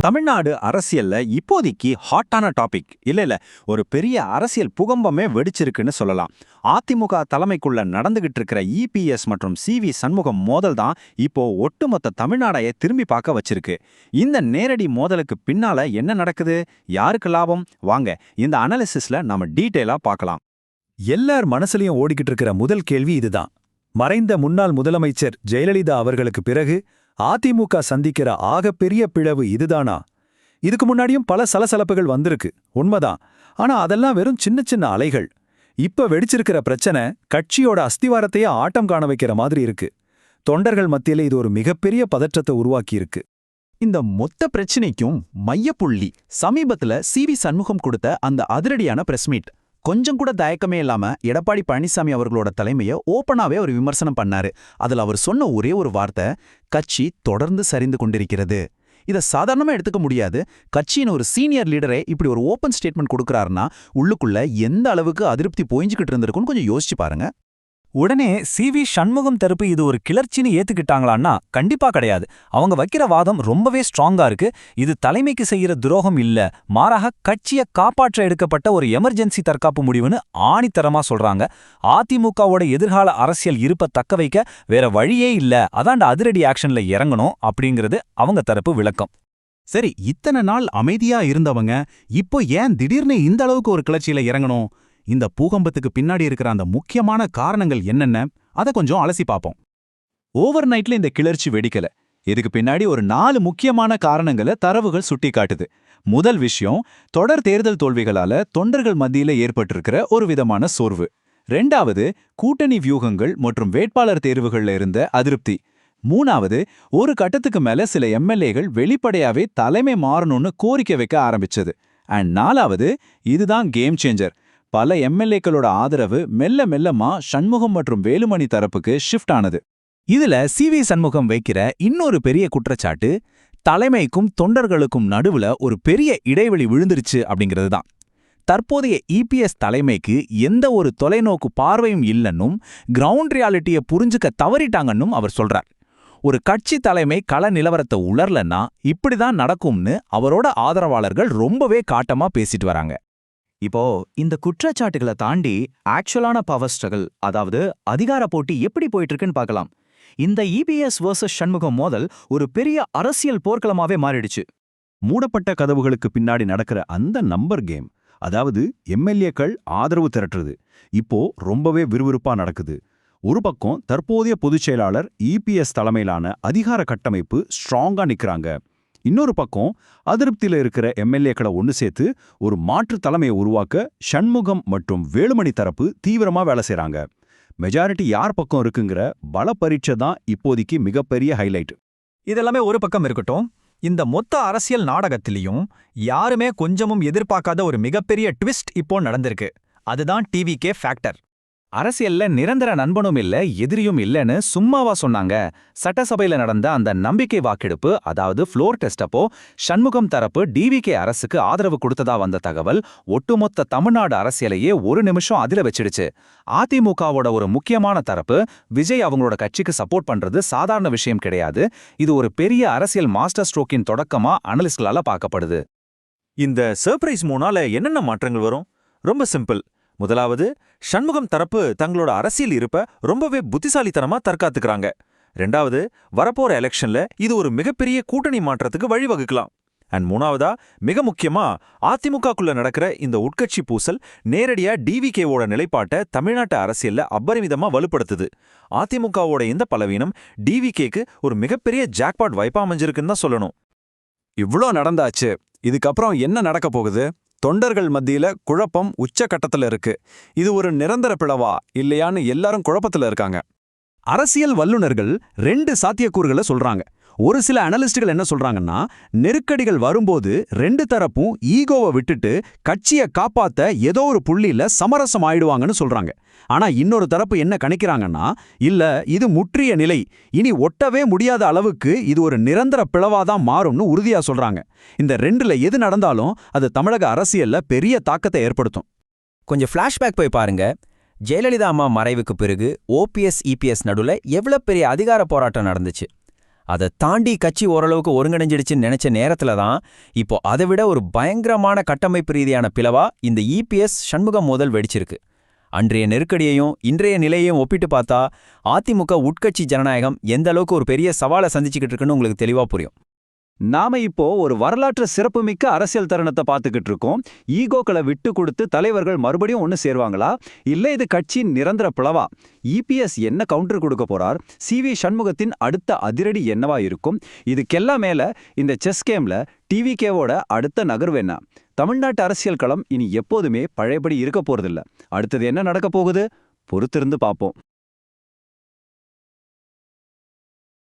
தமிழ்நாடு அரசியல்ல இப்போதைக்கு ஹாட்டான டாபிக் இல்ல ஒரு பெரிய அரசியல் புகம்பமே வெடிச்சிருக்குன்னு சொல்லலாம். அதிமுக தலைமைக்குள்ள நடந்துகிட்டு இருக்கிற இபிஎஸ் மற்றும் சிவி சண்முகம் மோதல் தான் இப்போ ஒட்டுமொத்த தமிழ்நாடையே திரும்பி பார்க்க வச்சிருக்கு. இந்த நேரடி மோதலுக்கு பின்னால என்ன நடக்குது, யாருக்கு லாபம், வாங்க இந்த அனாலிசிஸ்ல நாம டீட்டெயிலா பார்க்கலாம். எல்லார் மனசுலயும் ஓடிக்கிட்டு இருக்கிற முதல் கேள்வி இதுதான். மறைந்த முன்னாள் முதலமைச்சர் ஜெயலலிதா அவர்களுக்கு பிறகு அதிமுக சந்திக்கிற ஆகப்பெரிய பிளவு இதுதானா? இதுக்கு முன்னாடியும் பல சலசலப்புகள் வந்திருக்கு, உண்மைதான். ஆனா அதெல்லாம் வெறும் சின்ன சின்ன அலைகள். இப்ப வெடிச்சிருக்கிற பிரச்சனை கட்சியோட அஸ்திவாரத்தையே ஆட்டம் காண வைக்கிற மாதிரி இருக்கு. தொண்டர்கள் மத்தியில இது ஒரு மிகப்பெரிய பதற்றத்தை உருவாக்கியிருக்கு. இந்த மொத்த பிரச்சனைக்கும் மையப்புள்ளி சமீபத்துல சிவி சண்முகம் கொடுத்த அந்த அதிரடியான பிரஸ் மீட். கொஞ்சம் கூட தயக்கமே இல்லாம எடப்பாடி பழனிசாமி அவர்களோட தலைமையை ஓப்பனாவே ஒரு விமர்சனம் பண்ணாரு. அதுல அவர் சொன்ன ஒரே ஒரு வார்த்தை, கட்சி தொடர்ந்து சரிந்து கொண்டிருக்கிறது. இதை சாதாரணமா எடுத்துக்க முடியாது. கட்சியின் ஒரு சீனியர் லீடரே இப்படி ஒரு ஓப்பன் ஸ்டேட்மெண்ட் கொடுக்கறாருன்னா உள்ளுக்குள்ள எந்த அளவுக்கு அதிருப்தி போய்ஞ்சுக்கிட்டு இருந்திருக்குன்னு கொஞ்சம் யோசிச்சு பாருங்க. உடனே சிவி சண்முகம் தரப்பு இது ஒரு கிளர்ச்சின்னு ஏத்துக்கிட்டாங்களான்னா கண்டிப்பா கிடையாது. அவங்க வைக்கிற வாதம் ரொம்பவே ஸ்ட்ராங்கா இருக்கு. இது தலைமைக்கு செய்யற துரோகம் இல்ல, மாறாக கட்சியை காப்பாற்ற எடுக்கப்பட்ட ஒரு எமர்ஜென்சி தற்காப்பு முடிவுன்னு ஆணித்தரமா சொல்றாங்க. அதிமுகவோட எதிர்கால அரசியல் இருப்ப தக்க வைக்க வேற வழியே இல்ல, அதாண்ட அதிரடி ஆக்ஷன்ல இறங்கணும் அப்படிங்கிறது அவங்க தரப்பு விளக்கம். சரி, இத்தனை நாள் அமைதியா இருந்தவங்க இப்போ ஏன் திடீர்னு இந்த அளவுக்கு ஒரு கிளர்ச்சியில இறங்கணும்? இந்த பூகம்பத்துக்கு பின்னாடி இருக்கிற அந்த முக்கியமான காரணங்கள் என்னென்ன, அதை கொஞ்சம் அலசி பார்ப்போம். ஓவர் நைட்ல இந்த கிளர்ச்சி வெடிக்கல. இதுக்கு பின்னாடி ஒரு 4 முக்கியமான காரணங்களை தரவுகள் சுட்டி காட்டுது. முதல் விஷயம், தொடர் தேர்தல் தோல்விகளால தொண்டர்கள் மத்தியில ஏற்பட்டிருக்கிற ஒரு விதமான சோர்வு. 2வது, கூட்டணி வியூகங்கள் மற்றும் வேட்பாளர் தேர்வுகள்ல இருந்த அதிருப்தி. 3வது, ஒரு கட்டத்துக்கு மேல சில எம்எல்ஏகள் வெளிப்படையாவே தலைமை மாறணும்னு கோரிக்கை வைக்க ஆரம்பிச்சது. அண்ட் 4வது, இதுதான் கேம் சேஞ்சர். பல எம்எல்ஏக்களோட ஆதரவு மெல்ல மெல்லமா சண்முகம் மற்றும் வேலுமணி தரப்புக்கு ஷிஃப்ட் ஆனது. இதுல சிவி சண்முகம் வைக்கிற இன்னொரு பெரிய குற்றச்சாட்டு, தலைமைக்கும் தொண்டர்களுக்கும் நடுவுல ஒரு பெரிய இடைவெளி விழுந்துருச்சு அப்படிங்கிறது தான். தற்போதைய இபிஎஸ் தலைமைக்கு எந்த ஒரு தொலைநோக்கு பார்வையும் இல்லைன்னும் கிரவுண்ட் ரியாலிட்டியை புரிஞ்சுக்க தவறிட்டாங்கன்னும் அவர் சொல்றார். ஒரு கட்சி தலைமை கள நிலவரத்தை உணரலன்னா இப்படிதான் நடக்கும்னு அவரோட ஆதரவாளர்கள் ரொம்பவே காட்டமா பேசிட்டு வராங்க. இப்போ இந்த குற்றச்சாட்டுகளை தாண்டி ஆக்சுவலான பவர் ஸ்ட்ரகிள், அதாவது அதிகார போட்டி எப்படி போயிட்டு இருக்குன்னு பார்க்கலாம். இந்த இபிஎஸ் வர்சஸ் சண்முகம் மோதல் ஒரு பெரிய அரசியல் போர்க்களமாவே மாறிடுச்சு. மூடப்பட்ட கதவுகளுக்கு பின்னாடி நடக்கிற அந்த நம்பர் கேம், அதாவது எம்எல்ஏக்கள் ஆதரவு திரட்டுறது, இப்போ ரொம்பவே விறுவிறுப்பா நடக்குது. ஒரு பக்கம் தற்போதைய பொதுச் செயலாளர் இபிஎஸ் தலைமையிலான அதிகார கட்டமைப்பு ஸ்ட்ராங்கா நிக்கிறாங்க. இன்னொரு பக்கம் அதிருப்தியில இருக்கிற எம்எல்ஏக்களை ஒன்று சேர்த்து ஒரு மாற்று தலைமையை உருவாக்க சண்முகம் மற்றும் வேலுமணி தரப்பு தீவிரமா வேலை செய்றாங்க. மெஜாரிட்டி யார் பக்கம் இருக்குங்கிற பல பரீட்சை தான் இப்போதைக்கு மிகப்பெரிய ஹைலைட். இதெல்லாமே ஒரு பக்கம் இருக்கட்டும், இந்த மொத்த அரசியல் நாடகத்திலையும் யாருமே கொஞ்சமும் எதிர்பார்க்காத ஒரு மிகப்பெரிய ட்விஸ்ட் இப்போ நடந்திருக்கு. அதுதான் டிவிகே ஃபேக்டர். அரசியல்ல நிரந்தர நண்பனும் இல்ல எதிரியும் இல்லைன்னு சும்மாவா சொன்னாங்க? சட்டசபையில நடந்த அந்த நம்பிக்கை வாக்கெடுப்பு, அதாவது ஃப்ளோர் டெஸ்ட் அப்போ சண்முகம் தரப்பு டிவிகே அரசுக்கு ஆதரவு கொடுத்ததா வந்த தகவல் ஒட்டுமொத்த தமிழ்நாடு அரசியலையே ஒரு நிமிஷம் அதில வச்சிடுச்சு. அதிமுகவோட ஒரு முக்கியமான தரப்பு விஜய் அவங்களோட கட்சிக்கு சப்போர்ட் பண்றது சாதாரண விஷயம் கிடையாது. இது ஒரு பெரிய அரசியல் மாஸ்டர் ஸ்ட்ரோக்கின் தொடக்கமா அனலிஸ்ட்களால பார்க்கப்படுது. இந்த சர்ப்ரைஸ் மூணால என்னென்ன மாற்றங்கள் வரும்? ரொம்ப சிம்பிள். முதலாவது, சண்முகம் தரப்பு தங்களோட அரசியல் இருப்ப ரொம்பவே புத்திசாலித்தனமா தற்காத்துக்கிறாங்க. 2வது, வரப்போற எலெக்ஷன்ல இது ஒரு மிகப்பெரிய கூட்டணி மாற்றத்துக்கு வழிவகுக்கலாம். அண்ட் 3வதா, மிக முக்கியமா, அதிமுகக்குள்ள நடக்கிற இந்த உட்கட்சி பூசல் நேரடியா டிவிகேவோட நிலைப்பாட்டை தமிழ்நாட்டு அரசியல்ல அபரிமிதமா வலுப்படுத்துது. அதிமுகவோட இந்த பலவீனம் டிவிகேக்கு ஒரு மிகப்பெரிய ஜாக்பாட் வாய்ப்பா அமைஞ்சிருக்குன்னு தான் சொல்லணும். இவ்ளோ நடந்தாச்சு, இதுக்கப்புறம் என்ன நடக்க போகுது? தொண்டர்கள் மத்தியில குழப்பம் உச்சகட்டத்துல இருக்கு. இது ஒரு நிரந்தர பிளவா இல்லையான்னு எல்லாரும் குழப்பத்துல இருக்காங்க. அரசியல் வல்லுநர்கள் 2 சாத்தியக்கூறுகளை சொல்றாங்க. ஒரு சில அனலிஸ்டுகள் என்ன சொல்றாங்கன்னா, நெருக்கடிகள் வரும்போது 2 தரப்பும் ஈகோவை விட்டுட்டு கட்சியை காப்பாத்த ஏதோ ஒரு புள்ளியில சமரசம் ஆயிடுவாங்கன்னு சொல்றாங்க. ஆனா இன்னொரு தரப்பு என்ன கணிக்கிறாங்கன்னா, இல்ல இது முற்றிய நிலை, இனி ஒட்டவே முடியாத அளவுக்கு இது ஒரு நிரந்தர பிளவாதான் மாறும்னு உறுதியா சொல்றாங்க. இந்த 2ல எது நடந்தாலும் அது தமிழக அரசியல்ல பெரிய தாக்கத்தை ஏற்படுத்தும். கொஞ்சம் ஃப்ளாஷ்பேக் போய் பாருங்க. ஜெயலலிதா அம்மா மறைவுக்கு பிறகு ஓபிஎஸ் இபிஎஸ் நடுவில் எவ்வளோ பெரிய அதிகார போராட்டம் நடந்துச்சு. அதை தாண்டி கட்சி ஓரளவுக்கு ஒருங்கிணைஞ்சிடுச்சுன்னு நினைச்ச நேரத்துல தான் இப்போ அதை விட ஒரு பயங்கரமான கட்டமைப்பு ரீதியான பிளவா இந்த இபிஎஸ் சண்முகம் மோதல் வெடிச்சிருக்கு. அன்றைய நெருக்கடியையும் இன்றைய நிலையையும் ஒப்பிட்டு பார்த்தா அதிமுக உட்கட்சி ஜனநாயகம் எந்த அளவுக்கு ஒரு பெரிய சவாலை சந்திச்சுக்கிட்டு இருக்குன்னு உங்களுக்கு தெளிவா புரியும். நாம இப்போ ஒரு வரலாற்று சிறப்புமிக்க அரசியல் தருணத்தை பார்த்துக்கிட்டு இருக்கோம். ஈகோக்களை விட்டு கொடுத்து தலைவர்கள் மறுபடியும் ஒன்று சேருவாங்களா, இல்ல இது கட்சியின் நிரந்தர பிளவா? இபிஎஸ் என்ன கவுண்டர் கொடுக்க போறார்? சிவி சண்முகத்தின் அடுத்த அதிரடி என்னவா இருக்கும்? இதுக்கெல்லாம் மேல இந்த செஸ் கேம்ல டிவிகேவோட அடுத்த நகர்வு என்ன? தமிழ்நாட்டு அரசியல் களம் இனி எப்போதுமே பழையபடி இருக்க போறதில்ல. அடுத்தது என்ன நடக்க போகுது? பொறுத்திருந்து பார்ப்போம்.